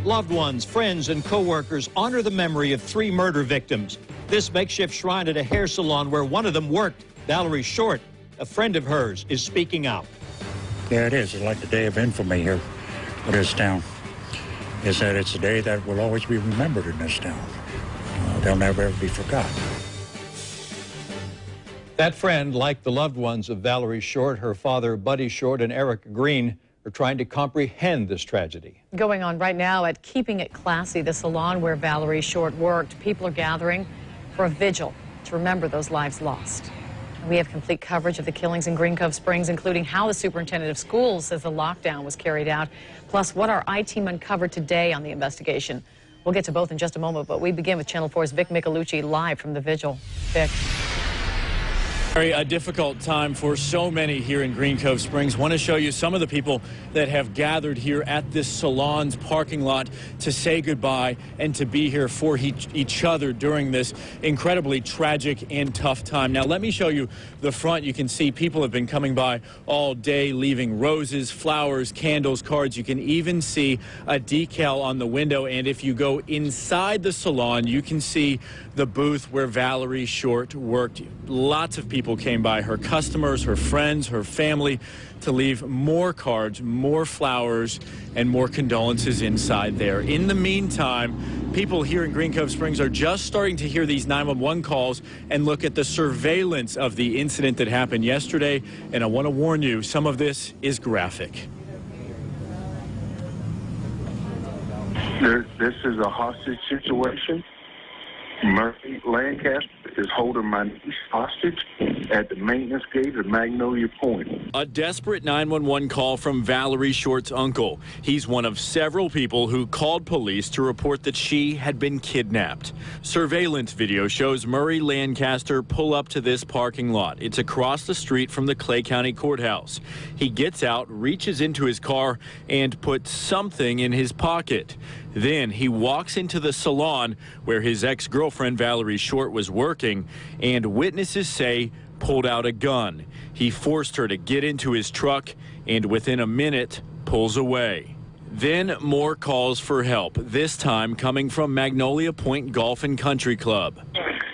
Loved ones, friends, and co-workers honor the memory of 3 murder victims. This makeshift shrine at a hair salon where one of them worked, Valerie Short, a friend of hers, is speaking out. Yeah, it is. It's like the day of infamy here in this town. Is that it's a day that will always be remembered in this town. They'll never ever be forgotten. That friend, like the loved ones of Valerie Short, her father, Buddy Short, and Eric Green, are trying to comprehend this tragedy. Going on right now at Keeping It Classy, the salon where Valerie Short worked. People are gathering for a vigil to remember those lives lost. We have complete coverage of the killings in Green Cove Springs, including how the superintendent of schools says the lockdown was carried out, plus what our I-team uncovered today on the investigation. We'll get to both in just a moment, but we begin with Channel 4's Vic Micolucci live from the vigil. Vic. A difficult time for so many here in Green Cove Springs. Want to show you some of the people that have gathered here at this salon's parking lot to say goodbye and to be here for each other during this incredibly tragic and tough time. Now, let me show you the front. You can see people have been coming by all day, leaving roses, flowers, candles, cards. You can even see a decal on the window. And if you go inside the salon, you can see the booth where Valerie Short worked. Lots of people came by, her customers, her friends, her family, to leave more cards, more flowers, and more condolences inside there. In the meantime, people here in Green Cove Springs are just starting to hear these 911 calls and look at the surveillance of the incident that happened yesterday. And I want to warn you, some of this is graphic. This is a hostage situation. Murphy Lancaster is holding my niece hostage at the maintenance gate at Magnolia Point. A desperate 911 call from Valerie Short's uncle. He's one of several people who called police to report that she had been kidnapped. Surveillance video shows Murray Lancaster pull up to this parking lot. It's across the street from the Clay County Courthouse. He gets out, reaches into his car, and puts something in his pocket. Then he walks into the salon where his ex-girlfriend Valerie Short was working, and witnesses say pulled out a gun. He forced her to get into his truck and within a minute pulls away. Then more calls for help, this time coming from Magnolia Point Golf and Country Club.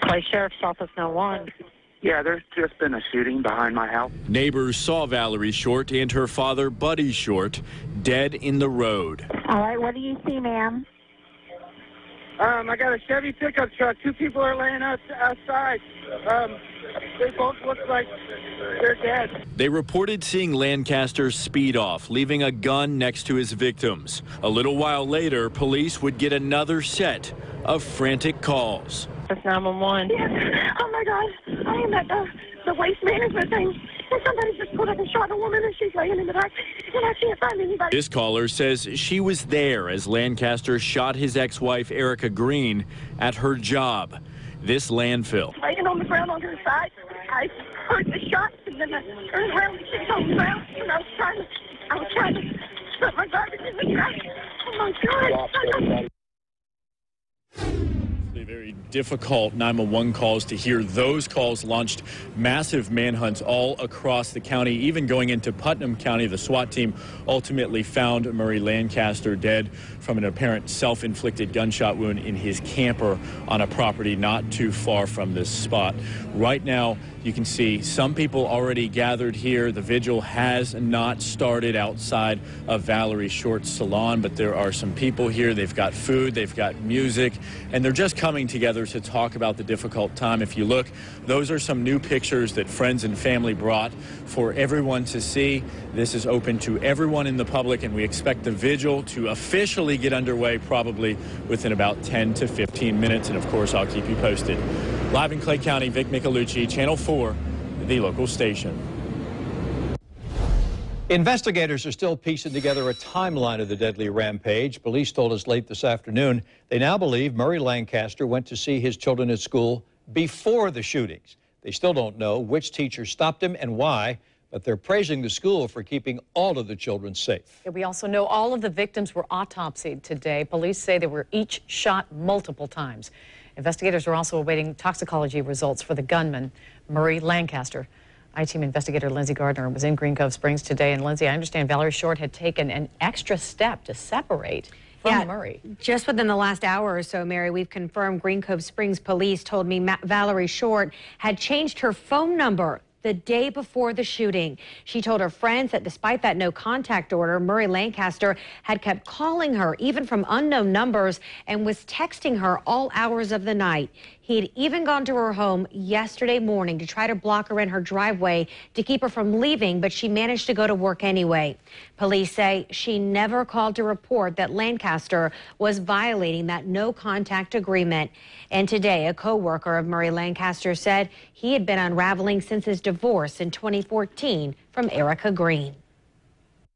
Clay Sheriff's Office 911. Yeah, there's just been a shooting behind my house. Neighbors saw Valerie Short and her father, Buddy Short, dead in the road. All right, what do you see, ma'am? I got a Chevy pickup truck. 2 people are laying outside. They both look like they're dead. They reported seeing Lancaster speed off, leaving a gun next to his victims. A little while later, police would get another set of frantic calls. That's 911. Oh my God, I am at the waste management thing. And somebody just put up and shot a woman and she's laying in the dark and I can't find anybody. This caller says she was there as Lancaster shot his ex-wife Erica Green at her job, this landfill. Laying on the ground on her side. I heard the shots and then I turned around and she's on the ground and I was trying to put my garbage in the trash. Oh my God. Very difficult 911 calls to hear. Those calls launched massive manhunts all across the county, even going into Putnam County. The SWAT team ultimately found Murray Lancaster dead from an apparent self-inflicted gunshot wound in his camper on a property not too far from this spot. Right now, you can see some people already gathered here. The vigil has not started outside of Valerie Short's salon, but there are some people here. They've got food, they've got music, and they're just coming together to talk about the difficult time. If you look, those are some new pictures that friends and family brought for everyone to see. This is open to everyone in the public, and we expect the vigil to officially get underway probably within about 10 to 15 minutes. And of course, I'll keep you posted. Live in Clay County, Vic Micolucci, Channel 4, the local station. Investigators are still piecing together a timeline of the deadly rampage. Police told us late this afternoon they now believe Murray Lancaster went to see his children at school before the shootings. They still don't know which teacher stopped him and why, but they're praising the school for keeping all of the children safe. We also know all of the victims were autopsied today. Police say they were each shot multiple times. Investigators are also awaiting toxicology results for the gunman, Murray Lancaster. I-team investigator Lindsay Gardner was in Green Cove Springs today. And Lindsay, I understand Valerie Short had taken an extra step to separate from Murray. Just within the last hour or so, Mary, we've confirmed Green Cove Springs police told me Valerie Short had changed her phone number the day before the shooting. She told her friends that despite that no contact order, Murray Lancaster had kept calling her, even from unknown numbers, and was texting her all hours of the night. He had even gone to her home yesterday morning to try to block her in her driveway to keep her from leaving, but she managed to go to work anyway. Police say she never called to report that Lancaster was violating that no contact agreement. And today, a co-worker of Murray Lancaster said he had been unraveling since his divorce in 2014 from Erica Green.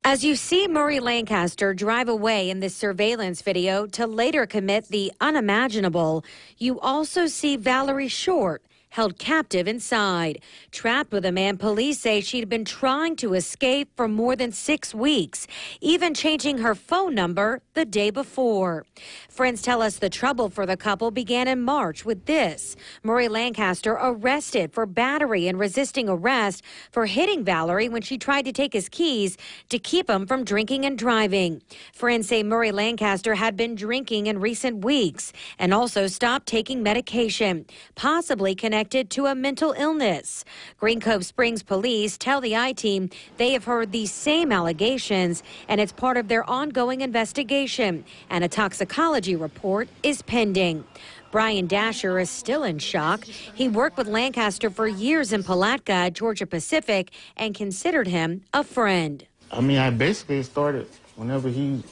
As you see Murray Lancaster drive away in this surveillance video to later commit the unimaginable, you also see Valerie Short held captive inside, trapped with a man police say she'd been trying to escape for more than 6 weeks, even changing her phone number the day before. Friends tell us the trouble for the couple began in March with this. Murray Lancaster arrested for battery and resisting arrest for hitting Valerie when she tried to take his keys to keep him from drinking and driving. Friends say Murray Lancaster had been drinking in recent weeks and also stopped taking medication, possibly connected to a mental illness. Green Cove Springs police tell the I-Team they have heard these same allegations, and it's part of their ongoing investigation, and a toxicology report is pending. Brian Dasher is still in shock. He worked with Lancaster for years in Palatka, Georgia Pacific, and considered him a friend. I mean, I basically started whenever he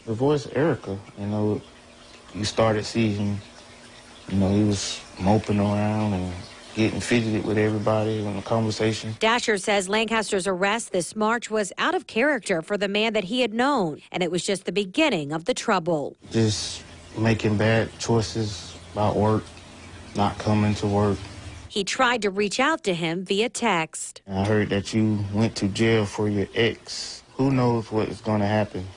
divorced Erica. You know, you started seeing, you know, he was moping around and getting fidgeted with everybody in the conversation. Dasher says Lancaster's arrest this March was out of character for the man that he had known, and it was just the beginning of the trouble. Just making bad choices about work, not coming to work. He tried to reach out to him via text. I heard that you went to jail for your ex. Who knows what is going to happen?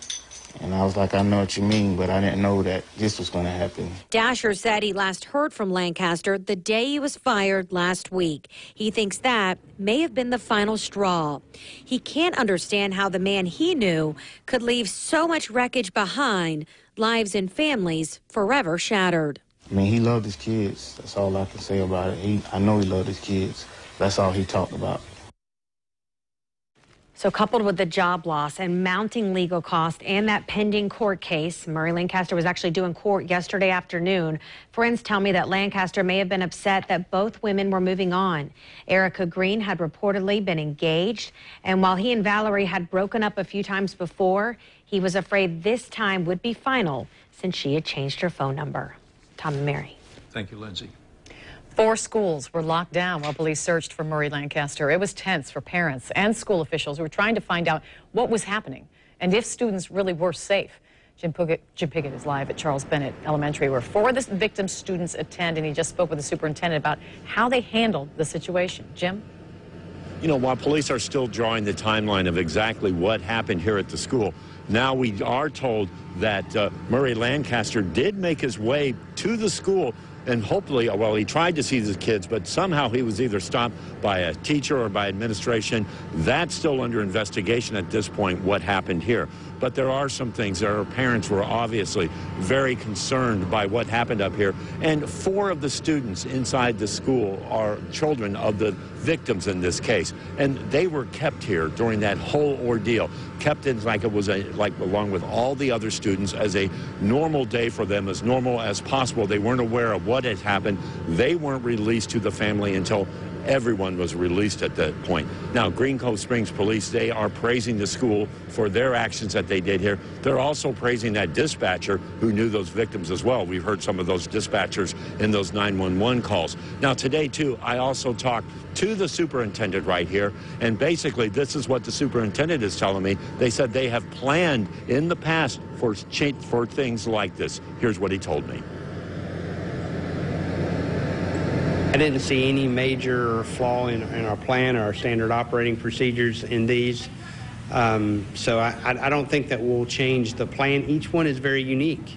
And I was like, I know what you mean, but I didn't know that this was going to happen. Dasher said he last heard from Lancaster the day he was fired last week. He thinks that may have been the final straw. He can't understand how the man he knew could leave so much wreckage behind, lives and families forever shattered. I mean, he loved his kids. That's all I can say about it. I know he loved his kids. That's all he talked about. So coupled with the job loss and mounting legal costs and that pending court case, Murray Lancaster was actually due in court yesterday afternoon. Friends tell me that Lancaster may have been upset that both women were moving on. Erica Green had reportedly been engaged, and while he and Valerie had broken up a few times before, he was afraid this time would be final since she had changed her phone number. Tom and Mary. Thank you, Lindsay. 4 schools were locked down while police searched for Murray Lancaster. It was tense for parents and school officials who were trying to find out what was happening and if students really were safe. Jim Pickett is live at Charles Bennett Elementary, where 4 of the victims' students attend, and he just spoke with the superintendent about how they handled the situation. Jim? You know, while police are still drawing the timeline of exactly what happened here at the school, now we are told that Murray Lancaster did make his way to the school. And hopefully, well, he tried to see the kids, but somehow he was either stopped by a teacher or by administration. That's still under investigation at this point, what happened here. But there are some things. There are parents who are obviously very concerned by what happened up here. And 4 of the students inside the school are children of the victims in this case. And they were kept here during that whole ordeal, kept in like it was like along with all the other students as a normal day for them, as normal as possible. They weren't aware of what had happened. They weren't released to the family until everyone was released at that point. Now, Green Cove Springs police, they are praising the school for their actions that they did here. They're also praising that dispatcher who knew those victims as well. We've heard some of those dispatchers in those 911 calls. Now, today, too, I also talked to the superintendent right here, and basically this is what the superintendent is telling me. They said they have planned in the past for things like this. Here's what he told me. I didn't see any major flaw in our plan or our standard operating procedures in these. So I don't think that we'll change the plan. Each one is very unique.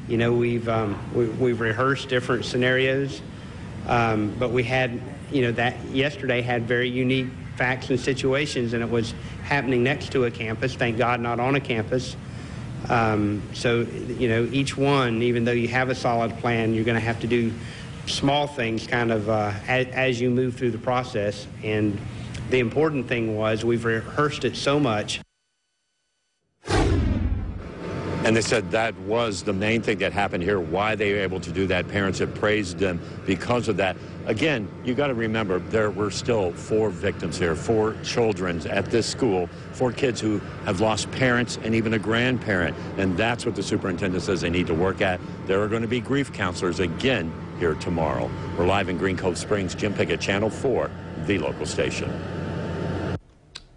You know, we've rehearsed different scenarios, but we had, you know, that yesterday had very unique facts and situations, and it was happening next to a campus. Thank God not on a campus. So, you know, each one, even though you have a solid plan, you're going to have to do small things kind of as you move through the process. And the important thing was we've rehearsed it so much. And they said that was the main thing that happened here, why they were able to do that. Parents have praised them because of that. Again, you got to remember, there were still 4 victims here, 4 children at this school, 4 kids who have lost parents and even a grandparent. And that's what the superintendent says they need to work at. There are going to be grief counselors again here tomorrow. We're live in Green Cove Springs. Jim Pickett, Channel 4, the local station.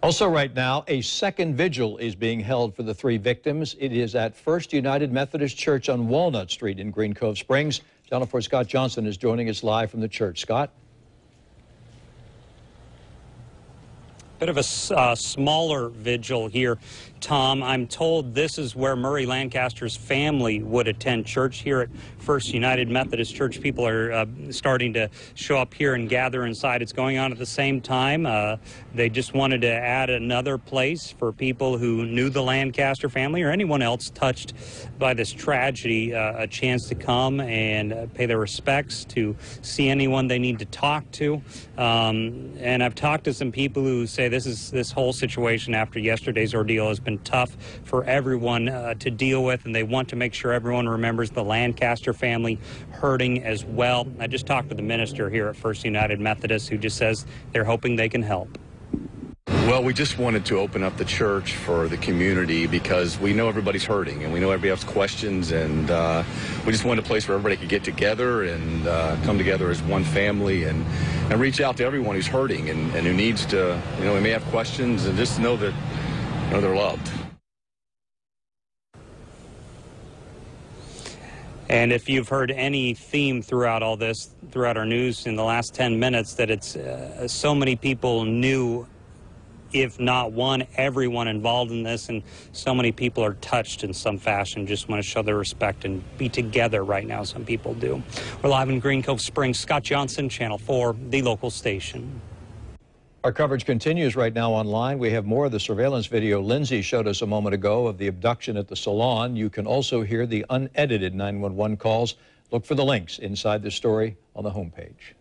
Also right now, a second vigil is being held for the 3 victims. It is at First United Methodist Church on Walnut Street in Green Cove Springs. Channel 4 Scott Johnson is joining us live from the church. Scott? Bit of a smaller vigil here, Tom. I'm told this is where Murray Lancaster's family would attend church here at First United Methodist Church. People are starting to show up here and gather inside. It's going on at the same time. They just wanted to add another place for people who knew the Lancaster family or anyone else touched by this tragedy, a chance to come and pay their respects, to see anyone they need to talk to. And I've talked to some people who say this whole situation after yesterday's ordeal has been tough for everyone to deal with, and they want to make sure everyone remembers the Lancaster family hurting as well. I just talked to the minister here at First United Methodist, who just says they're hoping they can help. Well, we just wanted to open up the church for the community because we know everybody's hurting and we know everybody has questions, and we just wanted a place where everybody could get together and come together as one family and reach out to everyone who's hurting and who needs to, you know, they may have questions, and just know that, you know, they're loved. And if you've heard any theme throughout all this, throughout our news in the last 10 minutes, that it's so many people knew, if not one, everyone involved in this, and so many people are touched in some fashion, just want to show their respect and be together right now. Some people do. We're live in Green Cove Springs. Scott Johnson, Channel 4, the local station. Our coverage continues right now online. We have more of the surveillance video Lindsay showed us a moment ago of the abduction at the salon. You can also hear the unedited 911 calls. Look for the links inside the story on the homepage.